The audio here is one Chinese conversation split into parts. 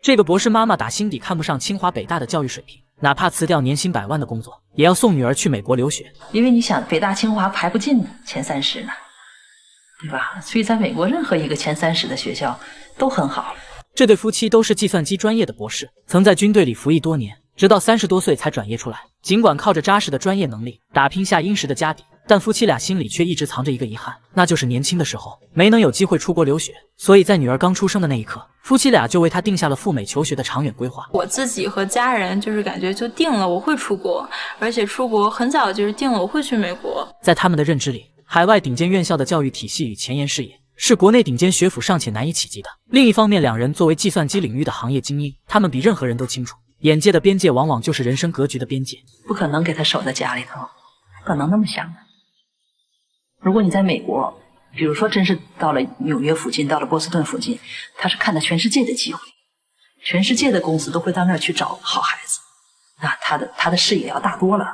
这个博士妈妈打心底看不上清华北大的教育水平，哪怕辞掉年薪100万的工作，也要送女儿去美国留学。因为你想，北大清华排不进前30呢，对吧？所以在美国任何一个前30的学校都很好。这对夫妻都是计算机专业的博士，曾在军队里服役多年，直到30多岁才转业出来。尽管靠着扎实的专业能力打拼下殷实的家底，但夫妻俩心里却一直藏着一个遗憾，那就是年轻的时候没能有机会出国留学。所以在女儿刚出生的那一刻，夫妻俩就为她定下了赴美求学的长远规划。我自己和家人就是感觉就定了我会出国，而且出国很早就是定了我会去美国。在他们的认知里，海外顶尖院校的教育体系与前沿视野是国内顶尖学府尚且难以企及的。另一方面，两人作为计算机领域的行业精英，他们比任何人都清楚，眼界的边界往往就是人生格局的边界。不可能给他守在家里头，不可能那么想的。如果你在美国，比如说真是到了纽约附近，到了波士顿附近，他是看到全世界的机会，全世界的公司都会到那儿去找好孩子，那他的视野要大多了。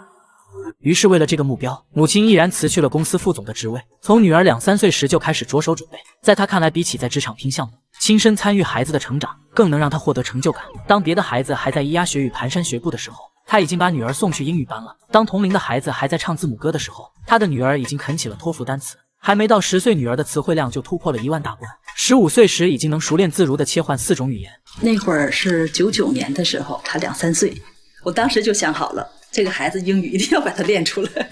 于是为了这个目标，母亲毅然辞去了公司副总的职位，从女儿2、3岁时就开始着手准备。在她看来，比起在职场拼项目，亲身参与孩子的成长，更能让她获得成就感。当别的孩子还在咿呀学语、蹒跚学步的时候，她已经把女儿送去英语班了。当同龄的孩子还在唱字母歌的时候，她的女儿已经啃起了托福单词。还没到10岁，女儿的词汇量就突破了1万大关。15岁时，已经能熟练自如地切换4种语言。那会儿是99年的时候，她2、3岁，我当时就想好了，这个孩子英语一定要把他练出来，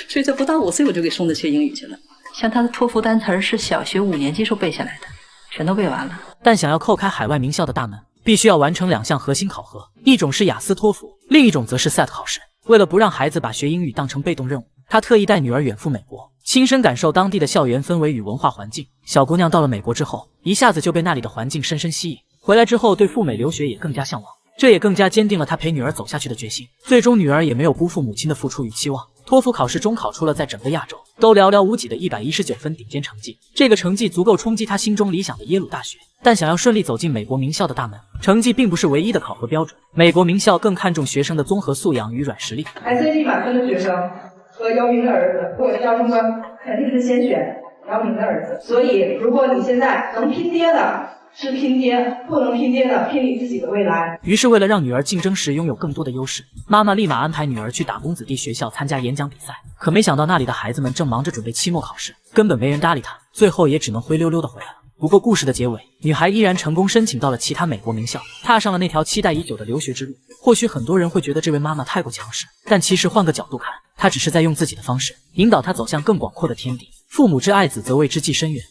所以他不到5岁我就给送他学英语去了。像他的托福单词是小学5年级时候背下来的，全都背完了。但想要叩开海外名校的大门，必须要完成2项核心考核，一种是雅思托福，另一种则是 SAT 考试。为了不让孩子把学英语当成被动任务，他特意带女儿远赴美国，亲身感受当地的校园氛围与文化环境。小姑娘到了美国之后，一下子就被那里的环境深深吸引，回来之后对赴美留学也更加向往。这也更加坚定了他陪女儿走下去的决心。最终女儿也没有辜负母亲的付出与期望，托福考试中考出了在整个亚洲都寥寥无几的119分顶尖成绩。这个成绩足够冲击他心中理想的耶鲁大学。但想要顺利走进美国名校的大门，成绩并不是唯一的考核标准。美国名校更看重学生的综合素养与软实力。SAT 满分的学生和姚明的儿子，或者姚明官肯定是先选姚明的儿子。所以，如果你现在能拼爹的，是拼爹，不能拼爹的，拼你自己的未来。于是为了让女儿竞争时拥有更多的优势，妈妈立马安排女儿去打工子弟学校参加演讲比赛。可没想到那里的孩子们正忙着准备期末考试，根本没人搭理她，最后也只能灰溜溜的回来了。不过故事的结尾，女孩依然成功申请到了其他美国名校，踏上了那条期待已久的留学之路。或许很多人会觉得这位妈妈太过强势，但其实换个角度看，她只是在用自己的方式引导她走向更广阔的天地。父母之爱子，则为之计深远。